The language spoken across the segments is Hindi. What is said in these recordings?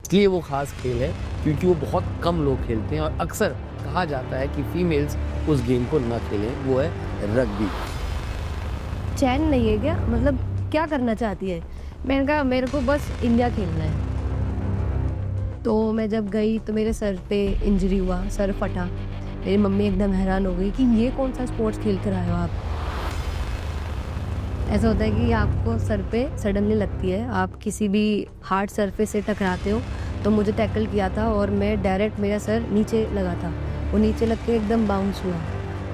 इसलिए वो ख़ास खेल है क्योंकि वो बहुत कम लोग खेलते हैं और अक्सर कहा जाता है कि फीमेल्स उस गेम को ना खेलें, वो है रग्बी। चैन नहीं है क्या? मतलब क्या करना चाहती है? मैंने कहा मेरे को बस इंडिया खेलना है। तो मैं जब गई तो मेरे सर पे इंजरी हुआ, सर फटा। मेरी मम्मी एकदम हैरान हो गई कि ये कौन सा स्पोर्ट्स खेल कर आए हो आप। ऐसा होता है कि आपको सर पे सडनली लगती है, आप किसी भी हार्ड सरफेस से टकराते हो। तो मुझे टैकल किया था और मैं डायरेक्ट, मेरा सर नीचे लगा था, वो नीचे लग के एकदम बाउंस हुआ।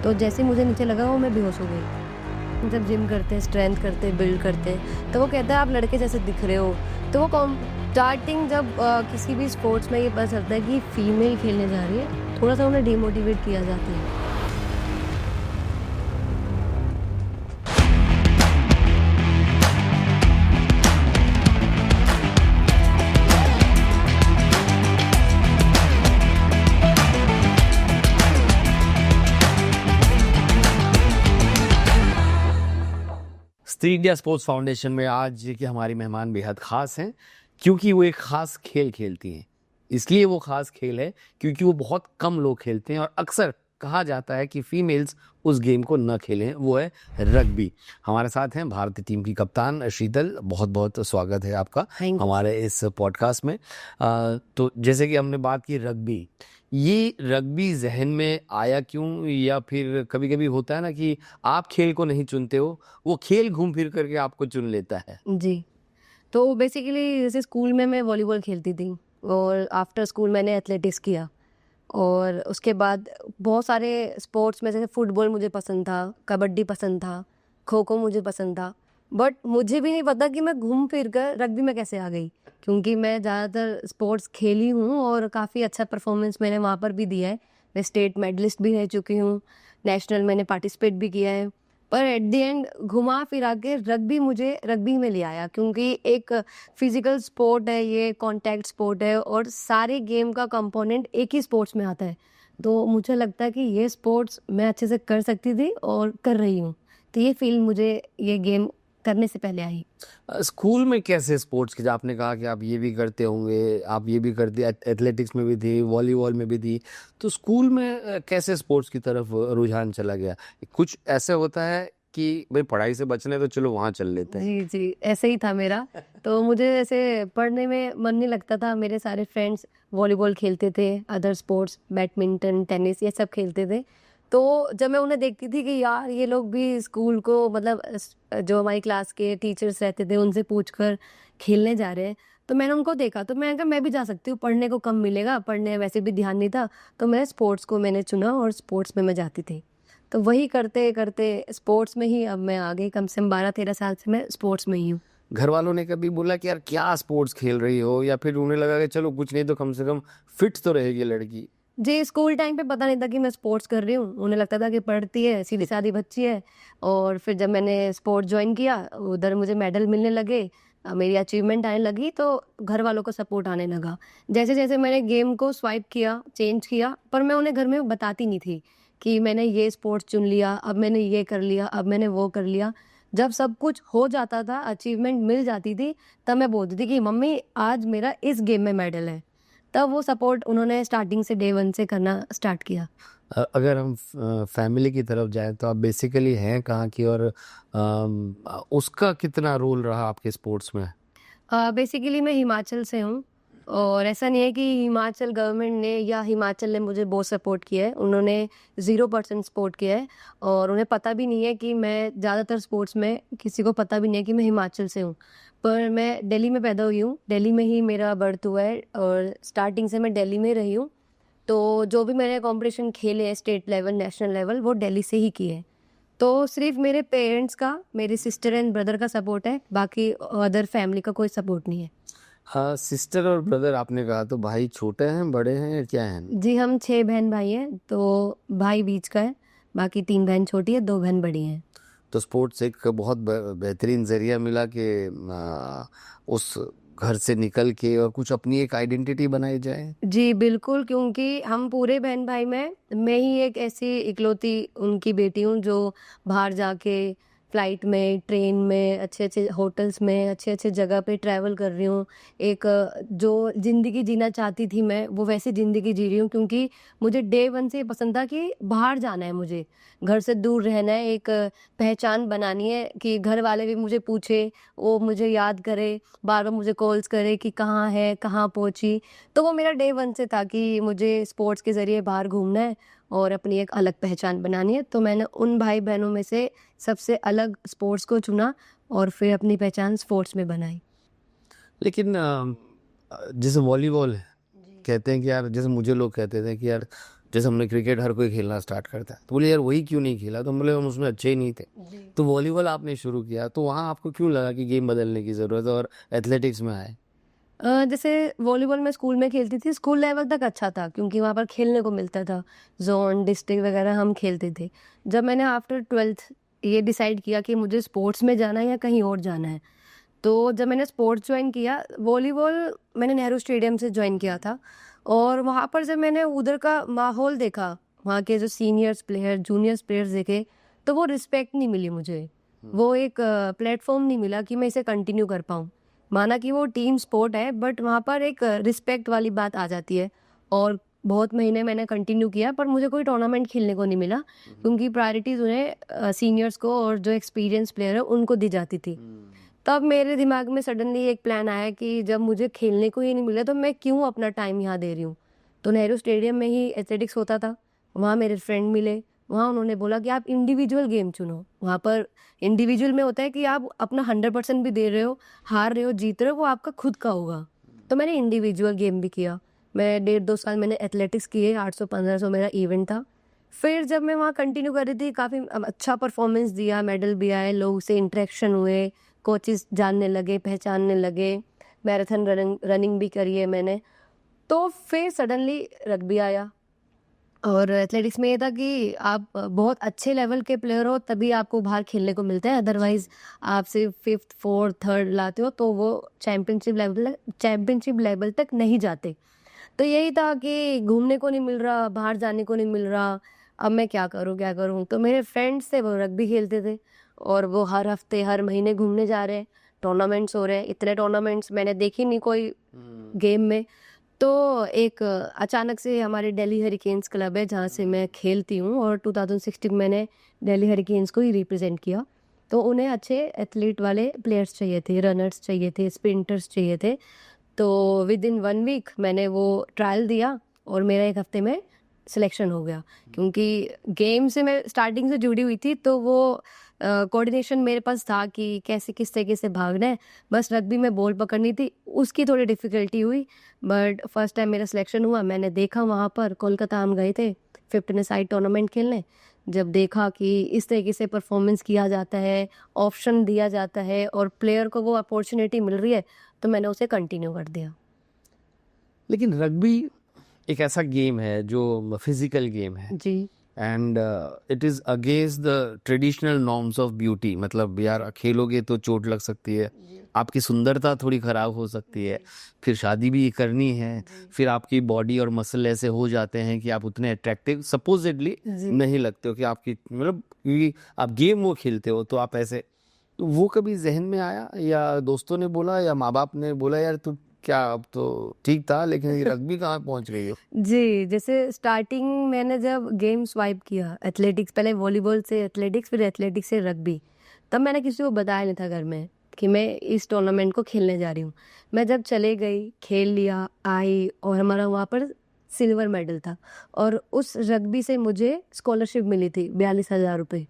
तो जैसे ही मुझे नीचे लगा वो मैं बेहोश हो गई। जब जिम करते हैं, स्ट्रेंथ करते हैं, बिल्ड करते हैं, तो वो कहता है आप लड़के जैसे दिख रहे हो। तो वो स्टार्टिंग जब किसी भी स्पोर्ट्स में ये पता चलता है कि फीमेल खेलने जा रही है, थोड़ा सा उन्हें डिमोटिवेट किया जाता है। स्त्री इंडिया स्पोर्ट्स फाउंडेशन में आज की हमारी मेहमान बेहद ख़ास हैं क्योंकि वो एक ख़ास खेल खेलती हैं। इसलिए वो ख़ास खेल है क्योंकि वो बहुत कम लोग खेलते हैं और अक्सर कहा जाता है कि फीमेल्स उस गेम को न खेलें, वो है रग्बी। हमारे साथ हैं भारतीय टीम की कप्तान शीतल। बहुत बहुत स्वागत है आपका थैंक यू। हमारे इस पॉडकास्ट में। तो जैसे कि हमने बात की रग्बी, ये रग्बी जहन में आया क्यों, या फिर कभी कभी होता है ना कि आप खेल को नहीं चुनते हो, वो खेल घूम फिर करके आपको चुन लेता है। जी। तो बेसिकली जैसे स्कूल में मैं वॉलीबॉल खेलती थी और आफ्टर स्कूल मैंने एथलेटिक्स किया। और उसके बाद बहुत सारे स्पोर्ट्स में, जैसे फुटबॉल मुझे पसंद था, कबड्डी पसंद था, खो खो मुझे पसंद था। बट मुझे भी नहीं पता कि मैं घूम फिर कर रग्बी में कैसे आ गई, क्योंकि मैं ज़्यादातर स्पोर्ट्स खेली हूँ और काफ़ी अच्छा परफॉर्मेंस मैंने वहाँ पर भी दिया है। मैं स्टेट मेडलिस्ट भी रह चुकी हूँ, नेशनल मैंने पार्टिसिपेट भी किया है। पर एट द एंड घुमा फिरा के रग्बी मुझे रग्बी में ले आया, क्योंकि एक फिजिकल स्पोर्ट है, ये कॉन्टैक्ट स्पोर्ट है और सारे गेम का कंपोनेंट एक ही स्पोर्ट्स में आता है। तो मुझे लगता है कि ये स्पोर्ट्स मैं अच्छे से कर सकती थी और कर रही हूँ। तो ये फील मुझे ये गेम करने से पहले आई। स्कूल में कैसे स्पोर्ट्स की, आपने कहा कि आप ये भी करते होंगे, आप ये भी करते, एथलेटिक्स में भी थी, वॉलीबॉल में भी थी, तो स्कूल में कैसे स्पोर्ट्स की तरफ रुझान चला गया? कुछ ऐसे होता है कि भाई पढ़ाई से बचने तो चलो वहाँ चल लेते हैं। जी, जी, ऐसे ही था मेरा। तो मुझे ऐसे पढ़ने में मन नहीं लगता था। मेरे सारे फ्रेंड्स वॉलीबॉल खेलते थे, अदर स्पोर्ट्स, बैडमिंटन, टेनिस, ये सब खेलते थे। तो जब मैं उन्हें देखती थी कि यार ये लोग भी स्कूल को, मतलब जो हमारी क्लास के टीचर्स रहते थे उनसे पूछकर खेलने जा रहे हैं, तो मैंने उनको देखा। तो मैंने कहा मैं भी जा सकती हूँ, पढ़ने को कम मिलेगा, पढ़ने में वैसे भी ध्यान नहीं था। तो मैं स्पोर्ट्स को मैंने चुना और स्पोर्ट्स में मैं जाती थी। तो वही करते करते स्पोर्ट्स में ही अब मैं आ गई। कम से कम 12-13 साल से मैं स्पोर्ट्स में ही हूँ। घर वालों ने कभी बोला कि यार क्या स्पोर्ट्स खेल रही हो, या फिर उन्हें लगा कि चलो कुछ नहीं तो कम से कम फिट तो रहेगी लड़की? जी, स्कूल टाइम पे पता नहीं था कि मैं स्पोर्ट्स कर रही हूँ। उन्हें लगता था कि पढ़ती है, सीधी सादी बच्ची है। और फिर जब मैंने स्पोर्ट्स ज्वाइन किया, उधर मुझे मेडल मिलने लगे, मेरी अचीवमेंट आने लगी, तो घर वालों को सपोर्ट आने लगा। जैसे जैसे मैंने गेम को स्वाइप किया, चेंज किया, पर मैं उन्हें घर में बताती नहीं थी कि मैंने ये स्पोर्ट्स चुन लिया, अब मैंने ये कर लिया, अब मैंने वो कर लिया। जब सब कुछ हो जाता था, अचीवमेंट मिल जाती थी, तब मैं बोलती थी कि मम्मी आज मेरा इस गेम में मेडल है। तब वो सपोर्ट उन्होंने स्टार्टिंग से, डे 1 से करना स्टार्ट किया। अगर हम फैमिली की तरफ जाएं तो आप बेसिकली हैं कहाँ की, और उसका कितना रोल रहा आपके स्पोर्ट्स में? बेसिकली मैं हिमाचल से हूँ और ऐसा नहीं है कि हिमाचल गवर्नमेंट ने या हिमाचल ने मुझे बहुत सपोर्ट किया है। उन्होंने 0% सपोर्ट किया है और उन्हें पता भी नहीं है कि मैं ज़्यादातर स्पोर्ट्स में, किसी को पता भी नहीं है कि मैं हिमाचल से हूँ। पर मैं दिल्ली में पैदा हुई हूँ, दिल्ली में ही मेरा बर्थ हुआ है और स्टार्टिंग से मैं दिल्ली में रही हूँ। तो जो भी मैंने कॉम्पिटिशन खेले हैं, स्टेट लेवल, नेशनल लेवल, वो दिल्ली से ही किए हैं। तो सिर्फ मेरे पेरेंट्स का, मेरी सिस्टर एंड ब्रदर का सपोर्ट है, बाकी अदर फैमिली का कोई सपोर्ट नहीं है। हाँ, सिस्टर और ब्रदर आपने कहा, तो भाई छोटे हैं, बड़े हैं, या क्या हैं? जी, हम 6 बहन भाई हैं, तो भाई बीच का है, बाकी 3 बहन छोटी है, 2 बहन बड़ी हैं। तो स्पोर्ट्स एक बहुत बेहतरीन जरिया मिला कि उस घर से निकल के और कुछ अपनी एक आइडेंटिटी बनाई जाए। जी, बिल्कुल, क्योंकि हम पूरे बहन भाई में मैं ही एक ऐसी इकलौती उनकी बेटी हूँ जो बाहर जाके फ्लाइट में, ट्रेन में, अच्छे-अच्छे होटल्स में, अच्छे-अच्छे जगह पे ट्रैवल कर रही हूँ। एक जो ज़िंदगी जीना चाहती थी मैं, वो वैसी ज़िंदगी जी रही हूँ, क्योंकि मुझे डे 1 से ये पसंद था कि बाहर जाना है मुझे, घर से दूर रहना है, एक पहचान बनानी है कि घर वाले भी मुझे पूछे, वो मुझे याद करे, बार-बार मुझे कॉल्स करे कि कहाँ है, कहाँ पहुँची। तो वो मेरा डे 1 से था कि मुझे स्पोर्ट्स के ज़रिए बाहर घूमना है और अपनी एक अलग पहचान बनानी है। तो मैंने उन भाई-बहनों में से सबसे अलग स्पोर्ट्स को चुना और फिर अपनी पहचान स्पोर्ट्स में बनाई। लेकिन जैसे वॉलीबॉल है, कहते हैं कि यार, जैसे मुझे लोग कहते थे कि यार जैसे हमने क्रिकेट हर कोई खेलना स्टार्ट करता है, तो बोले यार वही क्यों नहीं खेला, तो बोले हम उसमें अच्छे ही नहीं थे। तो वॉलीबॉल आपने शुरू किया, तो वहाँ आपको क्यों लगा कि गेम बदलने की ज़रूरत है और एथलेटिक्स में आए? जैसे वॉलीबॉल मैं स्कूल में खेलती थी, स्कूल लेवल तक अच्छा था क्योंकि वहाँ पर खेलने को मिलता था, ज़ोन, डिस्ट्रिक्ट वगैरह हम खेलते थे। जब मैंने आफ्टर 12th ये डिसाइड किया कि मुझे स्पोर्ट्स में जाना है या कहीं और जाना है, तो जब मैंने स्पोर्ट्स ज्वाइन किया, वॉलीबॉल मैंने नेहरू स्टेडियम से ज्वाइन किया था और वहाँ पर जब मैंने उधर का माहौल देखा, वहाँ के जो सीनियर्स प्लेयर, जूनियर्स प्लेयर्स देखे, तो वो रिस्पेक्ट नहीं मिली मुझे। वो एक प्लेटफॉर्म नहीं मिला कि मैं इसे कंटिन्यू कर पाऊँ। माना कि वो टीम स्पोर्ट है, बट वहाँ पर एक रिस्पेक्ट वाली बात आ जाती है और बहुत महीने मैंने कंटिन्यू किया, पर मुझे कोई टूर्नामेंट खेलने को नहीं मिला क्योंकि प्रायोरिटीज़ उन्हें सीनियर्स को और जो एक्सपीरियंस प्लेयर है उनको दी जाती थी। तब मेरे दिमाग में सडनली एक प्लान आया कि जब मुझे खेलने को ही नहीं मिला तो मैं क्यों अपना टाइम यहाँ दे रही हूँ। तो नेहरू स्टेडियम में ही एथलेटिक्स होता था, वहाँ मेरे फ्रेंड मिले, वहाँ उन्होंने बोला कि आप इंडिविजुअल गेम चुनो। वहाँ पर इंडिविजुअल में होता है कि आप अपना 100% भी दे रहे हो, हार रहे हो, जीत रहे हो, वो आपका खुद का होगा। तो मैंने इंडिविजुअल गेम भी किया। मैं 1.5-2 साल मैंने एथलेटिक्स किए, 800-1500 मेरा इवेंट था। फिर जब मैं वहाँ कंटिन्यू कर रही थी, काफ़ी अच्छा परफॉर्मेंस दिया, मेडल भी आए, लोगों से इंटरेक्शन हुए, कोचेस जानने लगे, पहचानने लगे, मैराथन रनिंग भी करी है मैंने। तो फिर सडनली रग्बी आया और एथलेटिक्स में ये था कि आप बहुत अच्छे लेवल के प्लेयर हो तभी आपको बाहर खेलने को मिलता है, अदरवाइज आप सिर्फ 5th 4th 3rd लाते हो तो वो चैम्पियनशिप लेवल तक नहीं जाते। तो यही था कि घूमने को नहीं मिल रहा, बाहर जाने को नहीं मिल रहा, अब मैं क्या करूँ क्या करूँ। तो मेरे फ्रेंड्स थे वो रग्बी खेलते थे और वो हर हफ्ते हर महीने घूमने जा रहे हैं, टूर्नामेंट्स हो रहे हैं। इतने टूर्नामेंट्स मैंने देखी नहीं कोई गेम में। तो एक अचानक से हमारे दिल्ली हरिकेन्स क्लब है जहाँ से मैं खेलती हूँ और 2016 मैंने दिल्ली हरिकेन्स को ही रिप्रेजेंट किया। तो उन्हें अच्छे एथलीट वाले प्लेयर्स चाहिए थे, रनर्स चाहिए थे, स्प्रिंटर्स चाहिए थे। तो विद इन 1 वीक मैंने वो ट्रायल दिया और मेरा 1 हफ्ते में सिलेक्शन हो गया क्योंकि गेम से मैं स्टार्टिंग से जुड़ी हुई थी, तो वो कोऑर्डिनेशन मेरे पास था कि कैसे किस तरीके से भागना है। बस रग्बी में बॉल पकड़नी थी, उसकी थोड़ी डिफ़िकल्टी हुई, बट फर्स्ट टाइम मेरा सिलेक्शन हुआ। मैंने देखा वहाँ पर कोलकाता हम गए थे 15 साइड टूर्नामेंट खेलने। जब देखा कि इस तरीके से परफॉर्मेंस किया जाता है, ऑप्शन दिया जाता है और प्लेयर को वो अपॉर्चुनिटी मिल रही है, तो मैंने उसे कंटिन्यू कर दिया। लेकिन रग्बी एक ऐसा गेम है जो फिजिकल गेम है जी। And it is against the traditional norms of beauty. मतलब यार खेलोगे तो चोट लग सकती है, आपकी सुंदरता थोड़ी ख़राब हो सकती है, फिर शादी भी करनी है, फिर आपकी बॉडी और मसल ऐसे हो जाते हैं कि आप उतने अट्रैक्टिव सपोजिटली जी। नहीं लगते हो कि आपकी मतलब, क्योंकि आप गेम वो खेलते हो तो आप ऐसे। तो वो कभी जहन में आया या दोस्तों ने बोला या माँ बाप ने बोला यार तू क्या, अब तो ठीक था लेकिन ये रग्बी कहाँ पहुँच गई हो? जी, जैसे स्टार्टिंग मैंने जब गेम स्वाइप किया एथलेटिक्स, पहले वॉलीबॉल से एथलेटिक्स, फिर एथलेटिक्स से रग्बी, तब मैंने किसी को बताया नहीं था घर में कि मैं इस टूर्नामेंट को खेलने जा रही हूँ। मैं जब चले गई, खेल लिया, आई और हमारा वहाँ पर सिल्वर मेडल था और उस रग्बी से मुझे स्कॉलरशिप मिली थी 42,000 रुपये।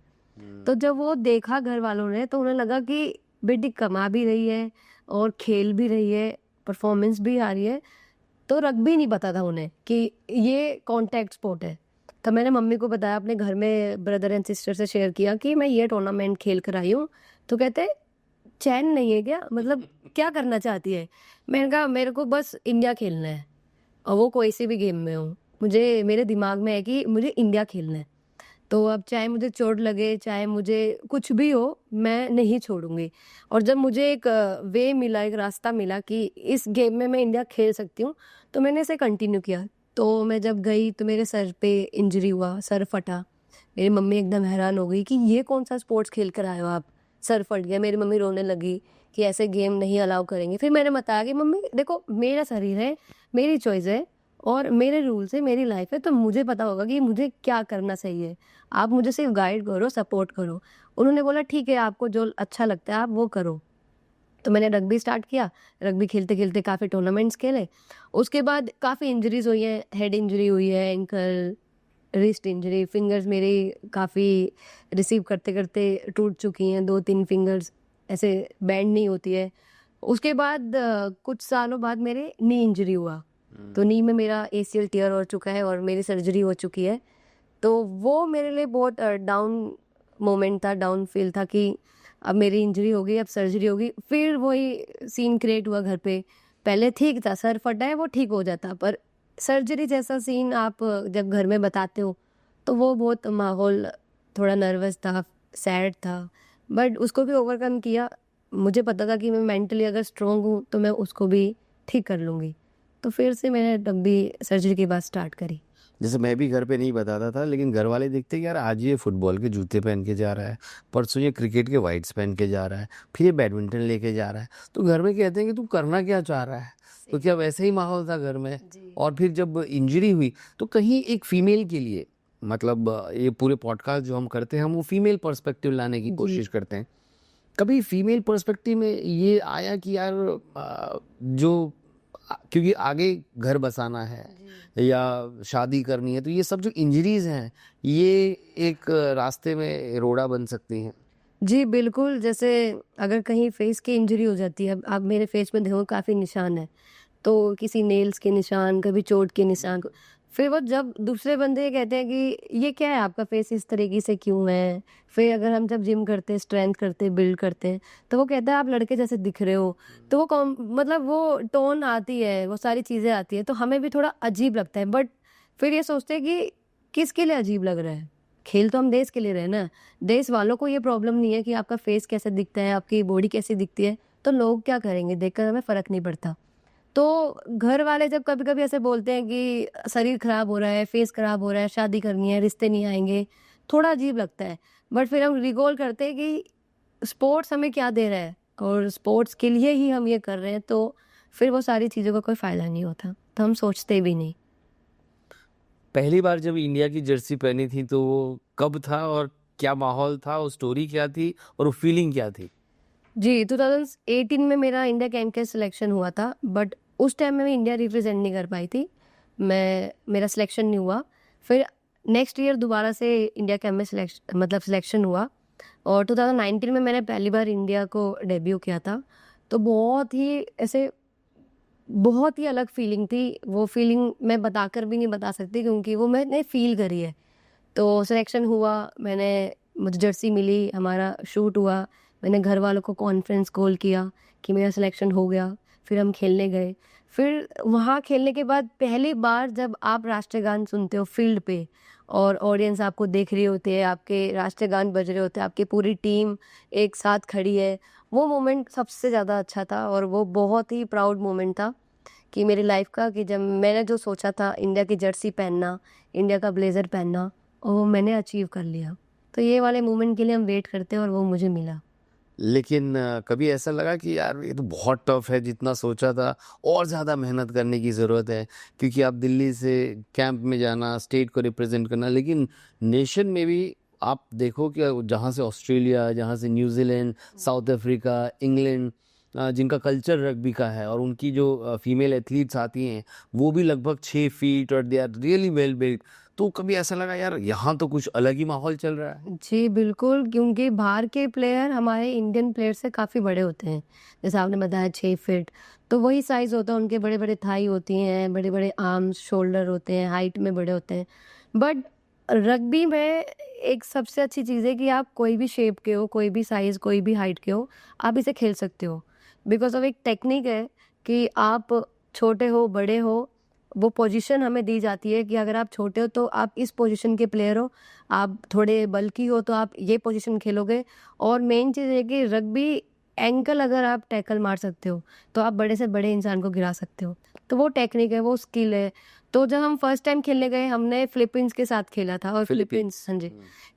तो जब वो देखा घर वालों ने तो उन्हें लगा कि बेटी कमा भी रही है और खेल भी रही है, परफॉर्मेंस भी आ रही है। तो रग्बी नहीं पता था उन्हें कि ये कॉन्टैक्ट स्पोर्ट है। तब मैंने मम्मी को बताया, अपने घर में ब्रदर एंड सिस्टर से शेयर किया कि मैं ये टूर्नामेंट खेल कर आई हूँ। तो कहते चैन नहीं है क्या, मतलब क्या करना चाहती है? मैंने कहा मेरे को बस इंडिया खेलना है और वो कोई सी भी गेम में हो, मुझे मेरे दिमाग में है कि मुझे इंडिया खेलना है। तो अब चाहे मुझे चोट लगे, चाहे मुझे कुछ भी हो, मैं नहीं छोड़ूंगी। और जब मुझे एक वे मिला, एक रास्ता मिला कि इस गेम में मैं इंडिया खेल सकती हूँ, तो मैंने इसे कंटिन्यू किया। तो मैं जब गई तो मेरे सर पे इंजरी हुआ, सर फटा। मेरी मम्मी एकदम हैरान हो गई कि ये कौन सा स्पोर्ट्स खेल कर आए हो आप? सर फट गया, मेरी मम्मी रोने लगी कि ऐसे गेम नहीं अलाउ करेंगे। फिर मैंने बताया कि मम्मी देखो, मेरा शरीर है, मेरी चॉइस है और मेरे रूल्स है, मेरी लाइफ है, तो मुझे पता होगा कि मुझे क्या करना सही है। आप मुझे सिर्फ गाइड करो, सपोर्ट करो। उन्होंने बोला ठीक है, आपको जो अच्छा लगता है आप वो करो। तो मैंने रग्बी स्टार्ट किया। रग्बी खेलते खेलते काफ़ी टूर्नामेंट्स खेले। उसके बाद काफ़ी इंजरीज हुई हैं, हेड इंजरी हुई है, एंकल, रिस्ट इंजरी, फिंगर्स मेरी काफ़ी रिसीव करते करते टूट चुकी हैं, 2-3 फिंगर्स ऐसे बैंड नहीं होती है। उसके बाद कुछ सालों बाद मेरे नी इंजरी हुआ, तो नी में मेरा ACL टियर हो चुका है और मेरी सर्जरी हो चुकी है। तो वो मेरे लिए बहुत डाउन मोमेंट था, डाउन फील था कि अब मेरी इंजरी हो गई, अब सर्जरी होगी। फिर वही सीन क्रिएट हुआ घर पे। पहले ठीक था, सर फटा है वो ठीक हो जाता, पर सर्जरी जैसा सीन आप जब घर में बताते हो तो वो बहुत माहौल थोड़ा नर्वस था, सैड था, बट उसको भी ओवरकम किया। मुझे पता था कि मैं मेंटली अगर स्ट्रांग हूँ तो मैं उसको भी ठीक कर लूँगी। तो फिर से मैंने तब भी सर्जरी के बाद स्टार्ट करी। जैसे मैं भी घर पे नहीं बताता था, लेकिन घर वाले देखते कि यार आज ये फुटबॉल के जूते पहन के जा रहा है, परसों ये क्रिकेट के वाइट्स पहन के जा रहा है, फिर ये बैडमिंटन लेके जा रहा है। तो घर में कहते हैं कि तू करना क्या चाह रहा है। तो क्या वैसे ही माहौल था घर में? जी। और फिर जब इंजरी हुई तो कहीं एक फीमेल के लिए, मतलब ये पूरे पॉडकास्ट जो हम करते हैं हम वो फीमेल पर्सपेक्टिव लाने की जी। कोशिश करते हैं। कभी फीमेल पर्सपेक्टिव में ये आया कि यार क्योंकि आगे घर बसाना है या शादी करनी है, तो ये सब जो इंजरीज हैं ये एक रास्ते में रोड़ा बन सकती हैं। जी, बिल्कुल। जैसे अगर कहीं फेस की इंजरी हो जाती है, अब आप मेरे फेस में देखो काफ़ी निशान है, तो किसी नेल्स के निशान, कभी चोट के निशान, फिर वो जब दूसरे बंदे कहते हैं कि ये क्या है, आपका फेस इस तरीके से क्यों है? फिर अगर हम जब जिम करते हैं, स्ट्रेंथ करते हैं, बिल्ड करते हैं, तो वो कहता है आप लड़के जैसे दिख रहे हो। तो वो मतलब वो टोन आती है, वो सारी चीज़ें आती हैं, तो हमें भी थोड़ा अजीब लगता है। बट फिर ये सोचते हैं कि किसके लिए अजीब लग रहा है? खेल तो हम देश के लिए रहे ना। देश वालों को ये प्रॉब्लम नहीं है कि आपका फेस कैसे दिखता है, आपकी बॉडी कैसी दिखती है, तो लोग क्या करेंगे, देखकर हमें फ़र्क नहीं पड़ता। तो घर वाले जब कभी-कभी ऐसे बोलते हैं कि शरीर खराब हो रहा है, फेस खराब हो रहा है, शादी करनी है, रिश्ते नहीं आएँगे, थोड़ा अजीब लगता है। बट फिर हम रिकॉल करते हैं कि स्पोर्ट्स हमें क्या दे रहा है और स्पोर्ट्स के लिए ही हम ये कर रहे हैं, तो फिर वो सारी चीज़ों का कोई फ़ायदा नहीं होता, तो हम सोचते भी नहीं। पहली बार जब इंडिया की जर्सी पहनी थी तो वो कब था और क्या माहौल था, वो स्टोरी क्या थी और वो फीलिंग क्या थी? जी, 2018 में मेरा इंडिया कैंप के सिलेक्शन हुआ था, बट उस टाइम में मैं इंडिया रिप्रेजेंट नहीं कर पाई थी। मेरा सिलेक्शन नहीं हुआ। फिर नेक्स्ट ईयर दोबारा से इंडिया कैंप में सिलेक्शन हुआ और 2019 में मैंने पहली बार इंडिया को डेब्यू किया था। तो बहुत ही अलग फीलिंग थी। वो फीलिंग मैं बताकर भी नहीं बता सकती क्योंकि वो मैंने फ़ील करी है। तो सिलेक्शन हुआ, मुझे जर्सी मिली, हमारा शूट हुआ, मैंने घर वालों को कॉन्फ्रेंस कॉल किया कि मेरा सिलेक्शन हो गया, फिर हम खेलने गए। फिर वहाँ खेलने के बाद पहली बार जब आप राष्ट्रीय गान सुनते हो फील्ड पे और ऑडियंस आपको देख रही होती है, आपके राष्ट्रीय गान बज रहे होते हैं, आपकी पूरी टीम एक साथ खड़ी है, वो मोमेंट सबसे ज़्यादा अच्छा था और वो बहुत ही प्राउड मोमेंट था कि मेरी लाइफ का, कि जब मैंने जो सोचा था इंडिया की जर्सी पहनना, इंडिया का ब्लेज़र पहनना, और वो मैंने अचीव कर लिया। तो ये वाले मोमेंट के लिए हम वेट करते हैं और वो मुझे मिला। लेकिन कभी ऐसा लगा कि यार ये तो बहुत टफ है, जितना सोचा था और ज़्यादा मेहनत करने की ज़रूरत है, क्योंकि आप दिल्ली से कैंप में जाना, स्टेट को रिप्रेजेंट करना, लेकिन नेशन में भी आप देखो कि जहाँ से ऑस्ट्रेलिया, जहाँ से न्यूजीलैंड, साउथ अफ्रीका, इंग्लैंड, जिनका कल्चर रग्बी का है और उनकी जो फीमेल एथलीट्स आती हैं वो भी लगभग 6 फीट और they are really well built. तो कभी ऐसा लगा यार यहाँ तो कुछ अलग ही माहौल चल रहा है। जी, बिल्कुल, क्योंकि बाहर के प्लेयर हमारे इंडियन प्लेयर से काफ़ी बड़े होते हैं। जैसे आपने बताया 6 फीट, तो वही साइज़ होता है, उनके बड़े-बड़े थाई होती हैं, बड़े-बड़े आर्म्स, शोल्डर होते हैं, हाइट में बड़े होते हैं। बट रग्बी में एक सबसे अच्छी चीज़ है कि आप कोई भी शेप के हो, कोई भी साइज़, कोई भी हाइट के हो, आप इसे खेल सकते हो। बिकॉज़ ऑफ एक टेक्निक है कि आप छोटे हो, बड़े हो, वो पोजीशन हमें दी जाती है कि अगर आप छोटे हो तो आप इस पोजीशन के प्लेयर हो, आप थोड़े बल्की हो तो आप ये पोजीशन खेलोगे। और मेन चीज़ ये है कि रग्बी एंकल अगर आप टैकल मार सकते हो तो आप बड़े से बड़े इंसान को गिरा सकते हो। तो वो टेक्निक है, वो स्किल है। तो जब हम फर्स्ट टाइम खेलने गए हमने फिलीपींस के साथ खेला था, और फिलीपींस, हाँ जी,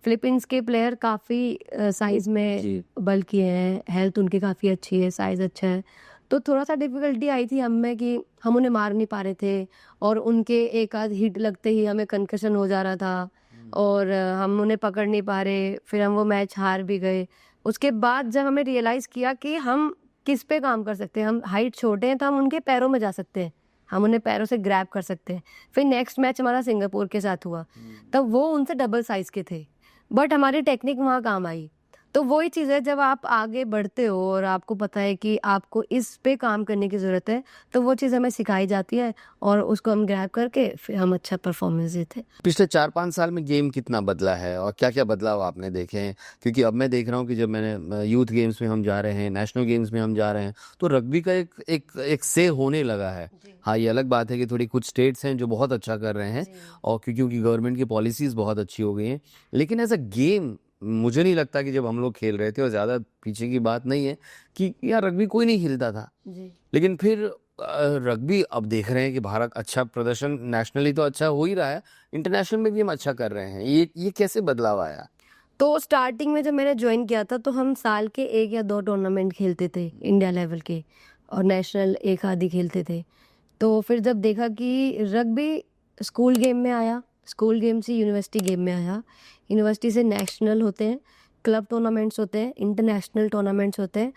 फिलीपींस के प्लेयर काफ़ी साइज़ में जी बल्कि हैं, हेल्थ उनकी काफ़ी अच्छी है, साइज़ अच्छा है। तो थोड़ा सा डिफिकल्टी आई थी हम में कि हम उन्हें मार नहीं पा रहे थे, और उनके एक आध हिट लगते ही हमें कंकशन हो जा रहा था, और हम उन्हें पकड़ नहीं पा रहे, फिर हम वो मैच हार भी गए। उसके बाद जब हमें रियलाइज़ किया कि हम किस पे काम कर सकते हैं, हम हाइट छोटे हैं तो हम उनके पैरों में जा सकते हैं, हम उन्हें पैरों से ग्रैब कर सकते हैं। फिर नेक्स्ट मैच हमारा सिंगापुर के साथ हुआ, तब वो उनसे डबल साइज़ के थे, बट हमारी टेक्निक वहाँ काम आई। तो वही चीज़ है, जब आप आगे बढ़ते हो और आपको पता है कि आपको इस पे काम करने की ज़रूरत है, तो वो चीज़ हमें सिखाई जाती है और उसको हम ग्रैब करके फिर हम अच्छा परफॉर्मेंस देते हैं। पिछले 4-5 साल में गेम कितना बदला है और क्या-क्या बदलाव आपने देखे हैं? क्योंकि अब मैं देख रहा हूँ कि जब मैंने यूथ गेम्स में हम जा रहे हैं, नेशनल गेम्स में हम जा रहे हैं, तो रग्बी का एक से होने लगा है। हाँ, ये अलग बात है कि थोड़ी कुछ स्टेट्स हैं जो बहुत अच्छा कर रहे हैं और क्योंकि उनकी गवर्नमेंट की पॉलिसीज़ बहुत अच्छी हो गई हैं। लेकिन एज़ अ गेम मुझे नहीं लगता कि जब हम लोग खेल रहे थे और ज़्यादा पीछे की बात नहीं है कि यार रग्बी कोई नहीं खेलता था। जी। लेकिन फिर रग्बी अब देख रहे हैं कि भारत अच्छा प्रदर्शन नेशनली तो अच्छा हो ही रहा है, इंटरनेशनल में भी हम अच्छा कर रहे हैं। ये कैसे बदलाव आया? तो स्टार्टिंग में जब मैंने ज्वाइन किया था तो हम साल के 1 या 2 टूर्नामेंट खेलते थे इंडिया लेवल के, और नेशनल एक आधी खेलते थे। तो फिर जब देखा कि रग्बी स्कूल गेम में आया, स्कूल गेम से यूनिवर्सिटी गेम में आया, यूनिवर्सिटी से नेशनल होते हैं, क्लब टूर्नामेंट्स होते हैं, इंटरनेशनल टूर्नामेंट्स होते हैं,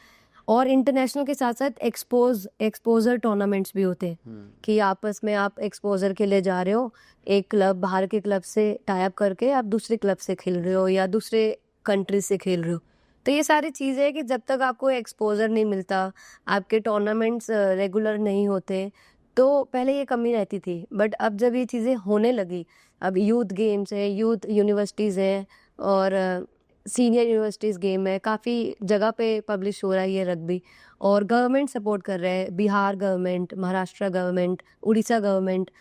और इंटरनेशनल के साथ साथ एक्सपोजर टूर्नामेंट्स भी होते हैं कि आपस में आप एक्सपोजर के लिए जा रहे हो, एक क्लब बाहर के क्लब से टाई अप करके आप दूसरे क्लब से खेल रहे हो या दूसरे कंट्री से खेल रहे हो। तो ये सारी चीज़ें हैं कि जब तक आपको एक्सपोजर नहीं मिलता, आपके टूर्नामेंट्स रेगुलर नहीं होते, तो पहले ये कमी रहती थी। बट अब जब ये चीज़ें होने लगी, अब यूथ गेम्स है, यूथ यूनिवर्सिटीज़ हैं, और सीनियर यूनिवर्सिटीज़ गेम है, काफ़ी जगह पे पब्लिश हो रहा है ये रग्बी, और गवर्नमेंट सपोर्ट कर रहे हैं, Bihar government, Maharashtra government, Orissa government.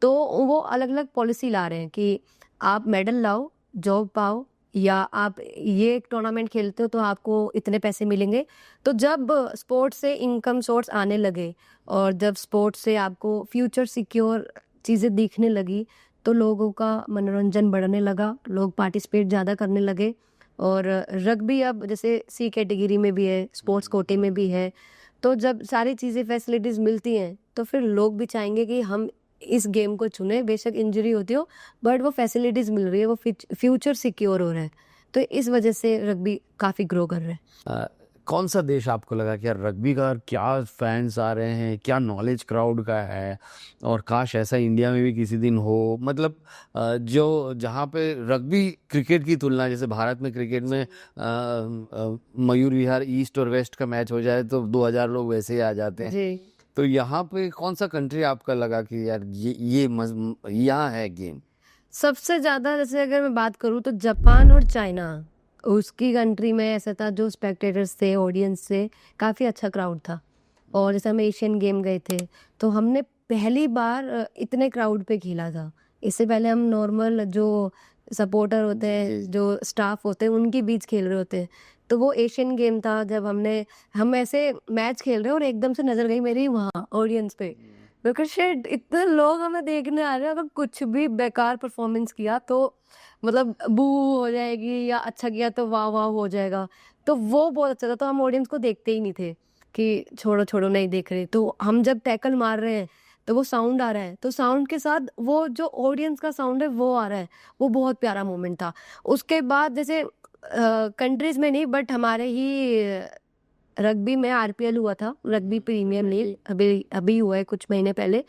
तो वो अलग-अलग पॉलिसी ला रहे हैं कि आप मेडल लाओ, जॉब पाओ, या आप ये टूर्नामेंट खेलते हो तो आपको इतने पैसे मिलेंगे। तो जब स्पोर्ट्स से इनकम सोर्स आने लगे और जब स्पोर्ट्स से आपको फ्यूचर सिक्योर चीज़ें दिखने लगी, तो लोगों का मनोरंजन बढ़ने लगा, लोग पार्टिसिपेट ज़्यादा करने लगे। और रग्बी अब जैसे सी कैटेगरी में भी है, स्पोर्ट्स कोटे में भी है। तो जब सारी चीज़ें फैसिलिटीज़ मिलती हैं तो फिर लोग भी चाहेंगे कि हम इस गेम को चुने, बेशक इंजरी होती हो, बट वो फैसिलिटीज़ मिल रही है, वो फ्यूचर सिक्योर हो रहा है। तो इस वजह से रग्बी काफ़ी ग्रो कर रहा है। कौन सा देश आपको लगा कि यार रग्बी का क्या फैंस आ रहे हैं, क्या नॉलेज क्राउड का है और काश ऐसा इंडिया में भी किसी दिन हो? मतलब जो जहाँ पे रग्बी क्रिकेट की तुलना, जैसे भारत में क्रिकेट में मयूर विहार ईस्ट और वेस्ट का मैच हो जाए तो 2000 लोग वैसे ही आ जाते हैं। जी। तो यहाँ पे कौन सा कंट्री आपका लगा कि यार यहाँ है गेम? सबसे ज़्यादा जैसे अगर मैं बात करूँ तो जापान और चाइना, उसकी कंट्री में ऐसा था, जो स्पेक्टेटर्स थे, ऑडियंस थे, काफ़ी अच्छा क्राउड था। और जैसे हम एशियन गेम गए थे तो हमने पहली बार इतने क्राउड पे खेला था। इससे पहले हम नॉर्मल जो सपोर्टर होते हैं, जो स्टाफ होते हैं, उनके बीच खेल रहे होते हैं। तो वो एशियन गेम था जब हम ऐसे मैच खेल रहे हैं और एकदम से नज़र गई मेरी वहाँ ऑडियंस पे। बिकॉज़ शिट, इतने लोग हमें देखने आ रहे हैं, अगर कुछ भी बेकार परफॉर्मेंस किया तो मतलब बू हो जाएगी, या अच्छा किया तो वाह वाह हो जाएगा। तो वो बहुत अच्छा था, तो हम ऑडियंस को देखते ही नहीं थे कि छोड़ो छोड़ो नहीं देख रहे। तो हम जब टैकल मार रहे हैं तो वो साउंड आ रहा है, तो साउंड के साथ वो जो ऑडियंस का साउंड है वो आ रहा है, वो बहुत प्यारा मोमेंट था। उसके बाद जैसे कंट्रीज में नहीं, बट हमारे ही रग्बी में आरपीएल हुआ था, रग्बी प्रीमियर लीग, अभी अभी हुआ है कुछ महीने पहले।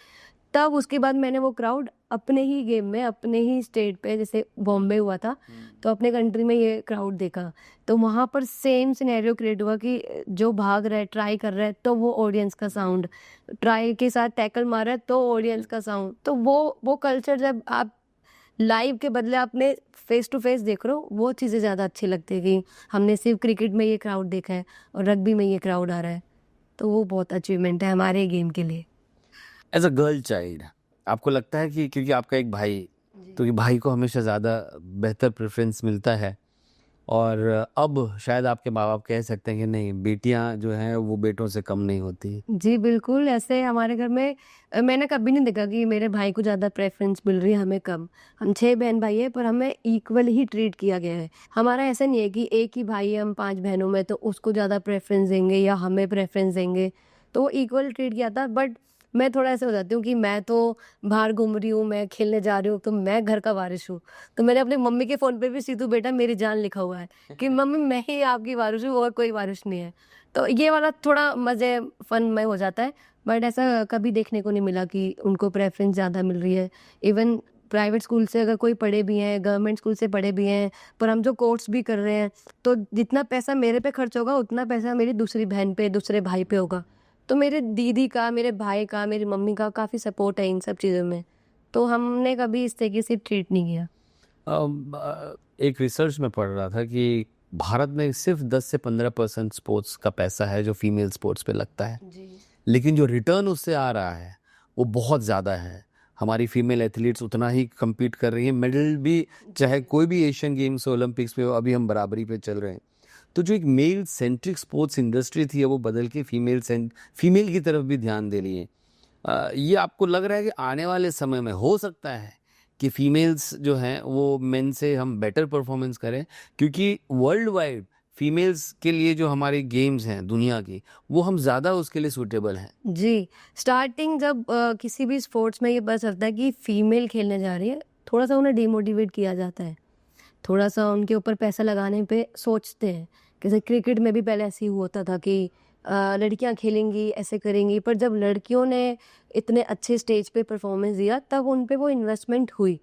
तब उसके बाद मैंने वो क्राउड अपने ही गेम में, अपने ही स्टेट पे, जैसे बॉम्बे हुआ था, तो अपने कंट्री में ये क्राउड देखा। तो वहाँ पर सेम सिनेरियो क्रिएट हुआ कि जो भाग रहा है, ट्राई कर रहा है, तो वो ऑडियंस का साउंड, ट्राई के साथ टैकल मार रहा है तो ऑडियंस का साउंड। तो वो कल्चर जब आप लाइव के बदले आपने फेस टू फेस देख रहे हो, वो चीज़ें ज़्यादा अच्छी लगती है कि हमने सिर्फ क्रिकेट में ये क्राउड देखा है और रग्बी में ये क्राउड आ रहा है। तो वो बहुत अचीवमेंट है हमारे गेम के लिए। एज अ गर्ल चाइल्ड आपको लगता है कि क्योंकि आपका एक भाई, तो कि भाई को हमेशा ज़्यादा बेहतर प्रेफरेंस मिलता है, और अब शायद आपके माँ बाप कह सकते हैं कि नहीं, बेटियां जो हैं वो बेटों से कम नहीं होती। जी, बिल्कुल, ऐसे हमारे घर में मैंने कभी नहीं देखा कि मेरे भाई को ज़्यादा प्रेफ़रेंस मिल रही है, हमें कम। हम 6 बहन-भाई हैं, पर हमें इक्वल ही ट्रीट किया गया है। हमारा ऐसा नहीं है कि एक ही भाई है, हम 5 बहनों में, तो उसको ज़्यादा प्रेफ़रेंस देंगे या हमें प्रेफ़रेंस देंगे, तो वो इक्वल ट्रीट किया था। बट मैं थोड़ा ऐसे हो जाती हूँ कि मैं तो बाहर घूम रही हूँ, मैं खेलने जा रही हूँ, तो मैं घर का वारिस हूँ। तो मैंने अपनी मम्मी के फ़ोन पे भी सीधू बेटा मेरी जान लिखा हुआ है कि मम्मी मैं ही आपकी वारिस हूँ और कोई वारिस नहीं है। तो ये वाला थोड़ा मज़े फन में हो जाता है, बट ऐसा कभी देखने को नहीं मिला कि उनको प्रेफ़रेंस ज़्यादा मिल रही है। इवन प्राइवेट स्कूल से अगर कोई पढ़े भी हैं, गवर्नमेंट स्कूल से पढ़े भी हैं, पर हम जो कोर्स भी कर रहे हैं, तो जितना पैसा मेरे पे खर्च होगा, उतना पैसा मेरी दूसरी बहन पे, दूसरे भाई पे होगा। तो मेरे दीदी का, मेरे भाई का, मेरी मम्मी का काफ़ी सपोर्ट है इन सब चीज़ों में। तो हमने कभी इस तरीके से ट्रीट नहीं किया। एक रिसर्च में पढ़ रहा था कि भारत में सिर्फ 10 से 15% स्पोर्ट्स का पैसा है जो फीमेल स्पोर्ट्स पे लगता है, जी। लेकिन जो रिटर्न उससे आ रहा है वो बहुत ज़्यादा है। हमारी फीमेल एथलीट्स उतना ही compete कर रही हैं, मेडल भी, चाहे कोई भी एशियन गेम्स हो, ओलंपिक्स में हो, अभी हम बराबरी पे चल रहे हैं। तो जो एक मेल सेंट्रिक स्पोर्ट्स इंडस्ट्री थी, वो बदल के फीमेल की तरफ भी ध्यान दे रही है। ये आपको लग रहा है कि आने वाले समय में हो सकता है कि फीमेल्स जो हैं वो मेन से हम बेटर परफॉर्मेंस करें, क्योंकि वर्ल्ड वाइड फीमेल्स के लिए जो हमारी गेम्स हैं दुनिया की, वो हम ज़्यादा उसके लिए सूटेबल हैं। जी, स्टार्टिंग जब किसी भी स्पोर्ट्स में ये पता चलता है कि फीमेल खेलने जा रही है, थोड़ा-सा उन्हें डिमोटिवेट किया जाता है। थोड़ा-सा उनके ऊपर पैसा लगाने पे सोचते हैं। जैसे क्रिकेट में भी पहले ऐसे ही होता था कि लड़कियाँ खेलेंगी, ऐसे करेंगी, पर जब लड़कियों ने इतने अच्छे स्टेज पे परफॉर्मेंस दिया, तब उन पे वो इन्वेस्टमेंट हुई।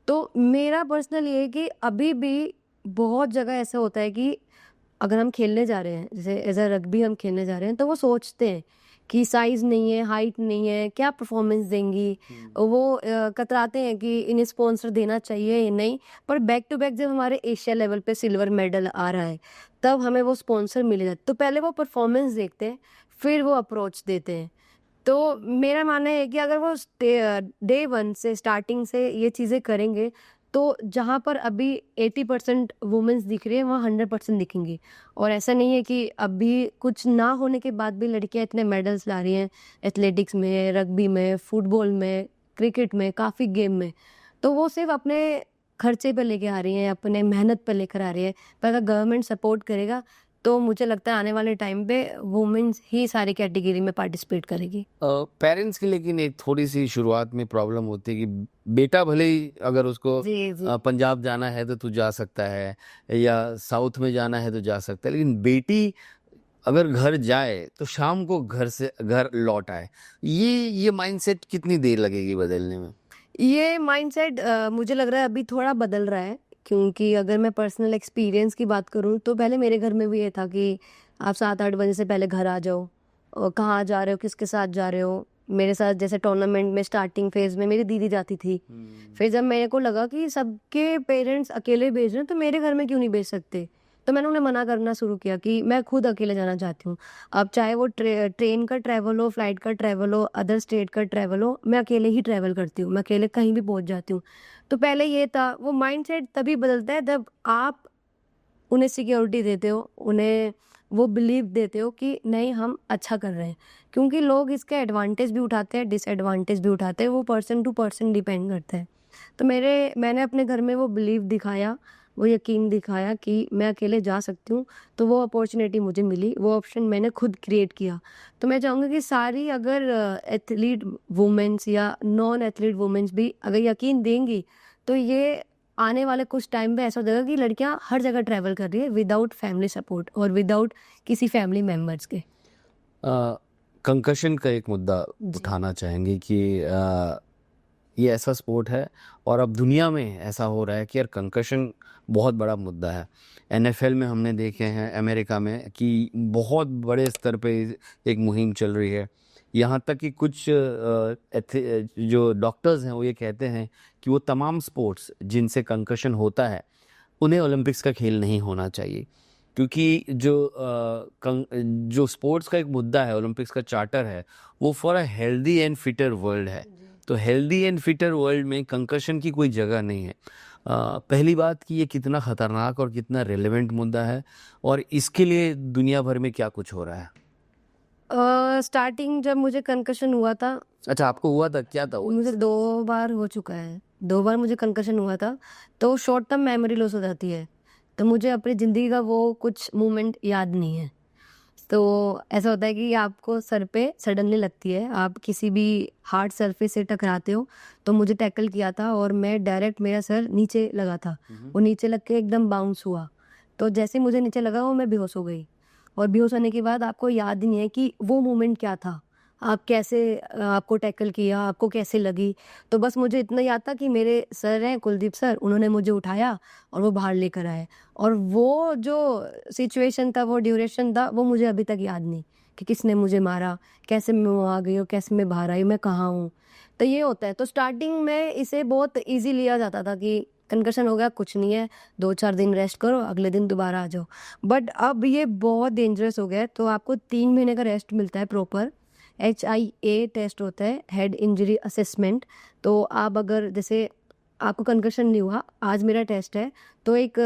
तो मेरा पर्सनल ये है कि अभी भी बहुत जगह ऐसा होता है कि अगर हम खेलने जा रहे हैं, जैसे एज़ अ रग्बी हम खेलने जा रहे हैं, तो वो सोचते हैं कि साइज़ नहीं है, हाइट नहीं है, क्या परफॉर्मेंस देंगी। वो कतराते हैं कि इन्हें स्पॉन्सर देना चाहिए या नहीं। पर बैक टू बैक जब हमारे एशिया लेवल पे सिल्वर मेडल आ रहा है, तब हमें वो स्पॉन्सर मिल जाता है। तो पहले वो परफॉर्मेंस देखते हैं, फिर वो अप्रोच देते हैं। तो मेरा मानना है कि अगर वो डे 1 से स्टार्टिंग से ये चीज़ें करेंगे, तो जहाँ पर अभी 80% वुमेन्स दिख रही है, वहाँ 100% दिखेंगी। और ऐसा नहीं है कि अभी कुछ ना होने के बाद भी लड़कियाँ इतने मेडल्स ला रही हैं, एथलेटिक्स में, रग्बी में, फुटबॉल में, क्रिकेट में, काफ़ी गेम में। तो वो सिर्फ़ अपने खर्चे पे लेके आ रही हैं, अपने मेहनत पे लेकर आ रही हैं। पर अगर गवर्नमेंट सपोर्ट करेगा, तो मुझे लगता है आने वाले टाइम पे वुमेन्स ही सारी कैटेगरी में पार्टिसिपेट करेगी। पेरेंट्स की लेकिन एक थोड़ी सी शुरुआत में प्रॉब्लम होती है कि बेटा भले ही अगर उसको जी, जी। पंजाब जाना है तो तू जा सकता है, या साउथ में जाना है तो जा सकता है, लेकिन बेटी अगर घर जाए तो शाम को घर लौट आए। ये माइंडसेट कितनी देर लगेगी बदलने में? ये माइंडसेट मुझे लग रहा है अभी थोड़ा बदल रहा है, क्योंकि अगर मैं पर्सनल एक्सपीरियंस की बात करूँ, तो पहले मेरे घर में भी ये था कि आप 7-8 बजे से पहले घर आ जाओ। और कहाँ जा रहे हो, किसके साथ जा रहे हो। मेरे साथ जैसे टूर्नामेंट में स्टार्टिंग फेज में मेरी दीदी जाती थी। फिर जब मेरे को लगा कि सबके पेरेंट्स अकेले भेज रहे हैं, तो मेरे घर में क्यों नहीं भेज सकते। तो मैंने उन्हें मना करना शुरू किया कि मैं खुद अकेले जाना चाहती हूँ। अब चाहे वो ट्रेन का ट्रैवल हो, फ्लाइट का ट्रैवल हो, अदर स्टेट का ट्रैवल हो, मैं अकेले ही ट्रैवल करती हूँ, मैं अकेले कहीं भी पहुँच जाती हूँ। तो पहले ये था, वो माइंडसेट तभी बदलता है जब आप उन्हें सिक्योरिटी देते हो, उन्हें वो बिलीव देते हो कि नहीं, हम अच्छा कर रहे हैं। क्योंकि लोग इसका एडवांटेज भी उठाते हैं, डिसएडवांटेज भी उठाते हैं, वो पर्सन टू पर्सन डिपेंड करता है। तो मैंने अपने घर में वो बिलीव दिखाया, वो यकीन दिखाया कि मैं अकेले जा सकती हूँ, तो वो अपॉर्चुनिटी मुझे मिली, वो ऑप्शन मैंने खुद क्रिएट किया। तो मैं चाहूँगी कि सारी अगर एथलीट वुमेन्स या नॉन एथलीट वुमेन्स भी अगर यकीन देंगी, तो ये आने वाले कुछ टाइम पे ऐसा हो जाएगा कि लड़कियां हर जगह ट्रैवल कर रही है विदाउट फैमिली सपोर्ट और विदाउट किसी फैमिली मेम्बर्स के। कंकशन का एक मुद्दा जी। उठाना चाहेंगे कि ये ऐसा स्पोर्ट है और अब दुनिया में ऐसा हो रहा है कि यार कंकशन बहुत बड़ा मुद्दा है। एनएफएल में हमने देखे हैं, अमेरिका में, कि बहुत बड़े स्तर पे एक मुहिम चल रही है। यहाँ तक कि कुछ जो डॉक्टर्स हैं वो ये कहते हैं कि वो तमाम स्पोर्ट्स जिनसे कंकशन होता है उन्हें ओलंपिक्स का खेल नहीं होना चाहिए, क्योंकि जो स्पोर्ट्स का एक मुद्दा है, ओलंपिक्स का चार्टर है, वो for a healthy and fitter world है। तो हेल्दी एंड फिटर वर्ल्ड में कंकशन की कोई जगह नहीं है। पहली बात कि ये कितना खतरनाक और कितना रेलेवेंट मुद्दा है और इसके लिए दुनिया भर में क्या कुछ हो रहा है? स्टार्टिंग जब मुझे कंकशन हुआ था, अच्छा, आपको हुआ था, क्या था वो? मुझे 2 बार हो चुका है, 2 बार मुझे कंकशन हुआ था। तो शॉर्ट टर्म मेमोरी लॉस हो जाती है, तो मुझे अपनी ज़िंदगी का वो कुछ मोमेंट याद नहीं है। तो ऐसा होता है कि आपको सर पे सडनली लगती है, आप किसी भी हार्ड सरफेस से टकराते हो। तो मुझे टैकल किया था और मैं डायरेक्ट, मेरा सर नीचे लगा था, वो नीचे लग के एकदम बाउंस हुआ। तो जैसे मुझे नीचे लगा वो मैं बेहोश हो गई, और बेहोश होने के बाद आपको याद ही नहीं है कि वो मोमेंट क्या था, आप कैसे आपको टैकल किया, आपको कैसे लगी। तो बस मुझे इतना याद था कि मेरे सर हैं कुलदीप सर, उन्होंने मुझे उठाया और वो बाहर लेकर आए। और वो जो सिचुएशन था, वो ड्यूरेशन था, वो मुझे अभी तक याद नहीं कि किसने मुझे मारा, कैसे मैं वहाँ गई हूँ, कैसे मैं बाहर आई, मैं कहाँ हूँ। तो ये होता है। तो स्टार्टिंग में इसे बहुत ईजी लिया जाता था कि कंकशन हो गया, कुछ नहीं है, 2-4 दिन रेस्ट करो, अगले दिन दोबारा आ जाओ। बट अब ये बहुत डेंजरस हो गया है, तो आपको 3 महीने का रेस्ट मिलता है प्रॉपर। HIA टेस्ट होता है, हेड इंजरी असेसमेंट। तो आप अगर जैसे आपको कंकशन नहीं हुआ, आज मेरा टेस्ट है, तो एक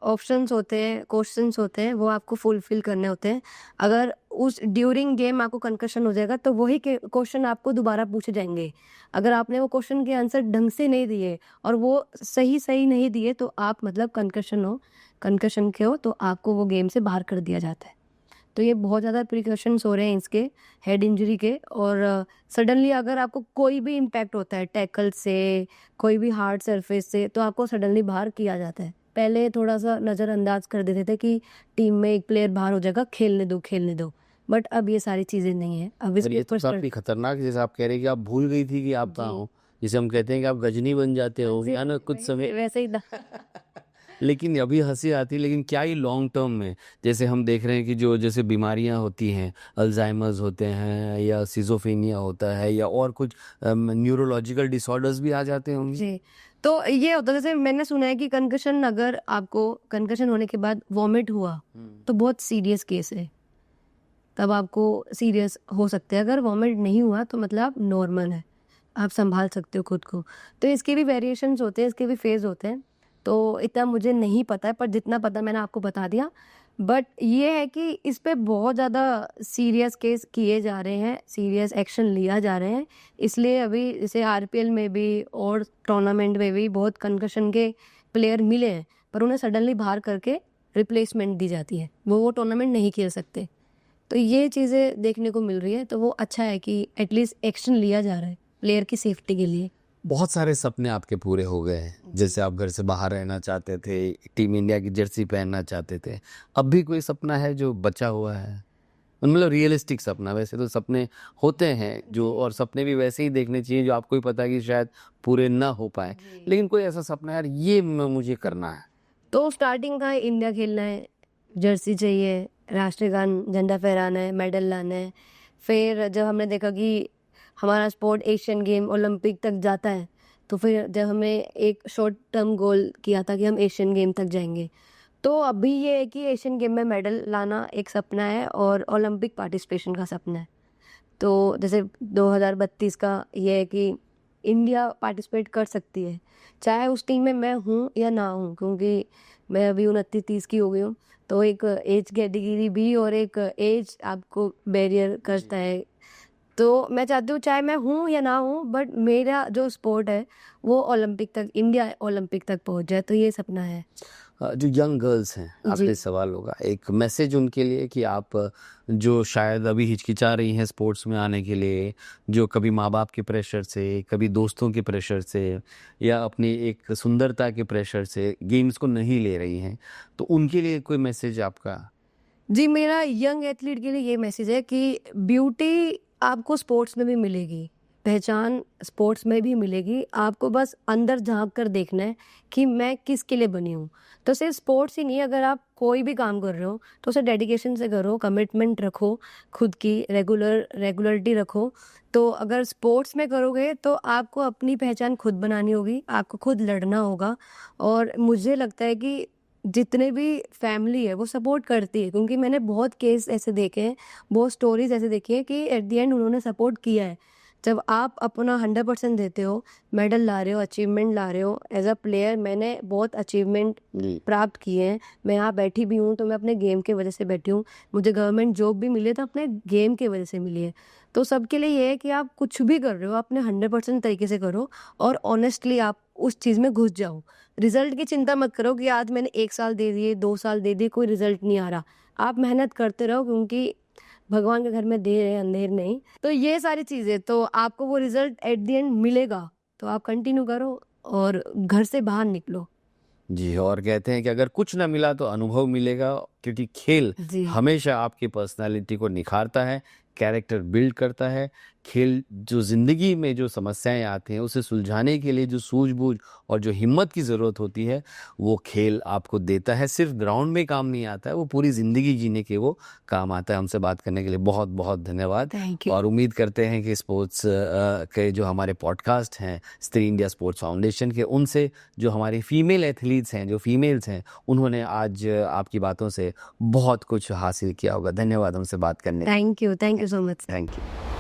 ऑप्शंस होते हैं, क्वेश्चंस होते हैं, वो आपको फुलफिल करने होते हैं। अगर उस ड्यूरिंग गेम आपको कंकशन हो जाएगा तो वही क्वेश्चन आपको दोबारा पूछे जाएंगे। अगर आपने वो क्वेश्चन के आंसर ढंग से नहीं दिए और वो सही सही नहीं दिए, तो आप मतलब कंकशन के हो, तो आपको वो गेम से बाहर कर दिया जाता है। तो ये बहुत ज़्यादा प्रिकॉशंस हो रहे हैं इसके, हेड इंजरी के। और सडनली अगर आपको कोई भी इम्पैक्ट होता है टैकल से, कोई भी हार्ड सरफेस से, तो आपको सडनली बाहर किया जाता है। पहले थोड़ा सा नज़रअंदाज कर देते थे कि टीम में एक प्लेयर बाहर हो जाएगा, खेलने दो। बट अब ये सारी चीज़ें नहीं है, अब और इसके ये तो ऊपर काफी खतरनाक, जैसे आप कह रहे हैं कि आप भूल गई थी कि आप कहाँ जी, हो, जिसे हम कहते हैं कि आप गजनी बन जाते हो वैसे या ना कुछ समय। वैसे ही लेकिन अभी हंसी आती है, लेकिन क्या ही लॉन्ग टर्म में, जैसे हम देख रहे हैं कि जो जैसे बीमारियां होती हैं, अल्जाइमर्स होते हैं या सिजोफ्रेनिया होता है या और कुछ न्यूरोलॉजिकल डिसऑर्डर्स भी आ जाते होंगे। जी। तो ये होता है, जैसे मैंने सुना है कि कंकशन, अगर आपको कंकशन होने के बाद वॉमिट हुआ, तो बहुत सीरियस केस है, तब आपको सीरियस हो सकते हैं। अगर वॉमिट नहीं हुआ तो मतलब नॉर्मल है, आप संभाल सकते हो खुद को। तो इसके भी वेरिएशंस होते हैं, इसके भी फेज़ होते हैं। तो इतना मुझे नहीं पता है, पर जितना पता मैंने आपको बता दिया। बट ये है कि इस पे बहुत ज़्यादा सीरियस केस किए जा रहे हैं, सीरियस एक्शन लिया जा रहे हैं। इसलिए अभी जैसे RPL में भी और टूर्नामेंट में भी बहुत कंकशन के प्लेयर मिले हैं, पर उन्हें सडनली बाहर करके रिप्लेसमेंट दी जाती है, वो टूर्नामेंट नहीं खेल सकते। तो ये चीज़ें देखने को मिल रही है, तो वो अच्छा है कि एटलीस्ट एक्शन लिया जा रहा है प्लेयर की सेफ्टी के लिए। बहुत सारे सपने आपके पूरे हो गए हैं, जैसे आप घर से बाहर रहना चाहते थे, टीम इंडिया की जर्सी पहनना चाहते थे, अब भी कोई सपना है जो बचा हुआ है? मतलब रियलिस्टिक सपना, वैसे तो सपने होते हैं जो, और सपने भी वैसे ही देखने चाहिए जो आपको ही पता है कि शायद पूरे ना हो पाए, लेकिन कोई ऐसा सपना यार ये मुझे करना है। तो स्टार्टिंग का इंडिया खेलना है, जर्सी चाहिए, राष्ट्रीय गान झंडा फहराना है, मेडल लाना है। फिर जब हमने देखा कि हमारा स्पोर्ट एशियन गेम, ओलंपिक तक जाता है, तो फिर जब हमें एक शॉर्ट टर्म गोल किया था कि हम एशियन गेम तक जाएंगे, तो अभी ये है कि एशियन गेम में मेडल लाना एक सपना है और ओलंपिक पार्टिसिपेशन का सपना है। तो जैसे 2032 का ये है कि इंडिया पार्टिसिपेट कर सकती है, चाहे उस टीम में मैं हूँ या ना हूँ, क्योंकि मैं अभी 29-30 की हो गई हूँ। तो एक एज कैटेगरी भी और एक एज आपको बैरियर करता है। तो मैं चाहती हूँ चाहे मैं हूँ या ना हूँ, बट मेरा जो स्पोर्ट है वो ओलंपिक तक, इंडिया ओलंपिक तक पहुँच जाए, तो ये सपना है। जो यंग गर्ल्स हैं, जी। आपसे सवाल होगा, एक मैसेज उनके लिए कि आप जो शायद अभी हिचकिचा रही हैं स्पोर्ट्स में आने के लिए, जो कभी माँ बाप के प्रेशर से, कभी दोस्तों के प्रेशर से या अपनी एक सुंदरता के प्रेशर से गेम्स को नहीं ले रही हैं, तो उनके लिए कोई मैसेज आपका? जी, मेरा यंग एथलीट के लिए ये मैसेज है कि ब्यूटी आपको स्पोर्ट्स में भी मिलेगी, पहचान स्पोर्ट्स में भी मिलेगी। आपको बस अंदर झाँक कर देखना है कि मैं किसके लिए बनी हूँ। तो सिर्फ स्पोर्ट्स ही नहीं, अगर आप कोई भी काम कर रहे हो तो उसे डेडिकेशन से करो, कमिटमेंट रखो, खुद की रेगुलरिटी रखो। तो अगर स्पोर्ट्स में करोगे तो आपको अपनी पहचान खुद बनानी होगी, आपको खुद लड़ना होगा। और मुझे लगता है कि जितने भी फैमिली है वो सपोर्ट करती है, क्योंकि मैंने बहुत केस ऐसे देखे हैं, बहुत स्टोरीज ऐसे देखी है कि एट द एंड उन्होंने सपोर्ट किया है। जब आप अपना 100% देते हो, मेडल ला रहे हो, अचीवमेंट ला रहे हो, एज अ प्लेयर मैंने बहुत अचीवमेंट जी प्राप्त किए हैं। मैं यहाँ बैठी भी हूँ तो मैं अपने गेम के वजह से बैठी हूँ। मुझे गवर्नमेंट जॉब भी मिली है तो अपने गेम के वजह से मिली है। तो सबके लिए ये है कि आप कुछ भी कर रहे हो अपने 100% तरीके से करो और ऑनेस्टली आप उस चीज़ में घुस जाओ। रिजल्ट की चिंता मत करो कि आज मैंने 1 साल दे दिए, 2 साल दे दिए, कोई रिजल्ट नहीं आ रहा। आप मेहनत करते रहो क्योंकि भगवान के घर में देर है अंधेर नहीं। तो ये सारी चीज़ें तो आपको वो रिजल्ट एट द एंड मिलेगा। तो आप कंटिन्यू करो और घर से बाहर निकलो। जी, और कहते हैं कि अगर कुछ ना मिला तो अनुभव मिलेगा, क्योंकि खेल जी। हमेशा आपकी पर्सनालिटी को निखारता है, कैरेक्टर बिल्ड करता है। खेल जो ज़िंदगी में जो समस्याएं आती हैं उसे सुलझाने के लिए जो सूझबूझ और जो हिम्मत की ज़रूरत होती है वो खेल आपको देता है। सिर्फ ग्राउंड में काम नहीं आता है, वो पूरी ज़िंदगी जीने के वो काम आता है। हमसे बात करने के लिए बहुत बहुत धन्यवाद। Thank you. और उम्मीद करते हैं कि स्पोर्ट्स के जो हमारे पॉडकास्ट हैं स्त्री इंडिया स्पोर्ट्स फाउंडेशन के, उनसे जो हमारी फीमेल एथलीट्स हैं, जो फीमेल्स हैं, उन्होंने आज आपकी बातों से बहुत कुछ हासिल किया होगा। धन्यवाद हमसे बात करने। Thank you so much. Thank you.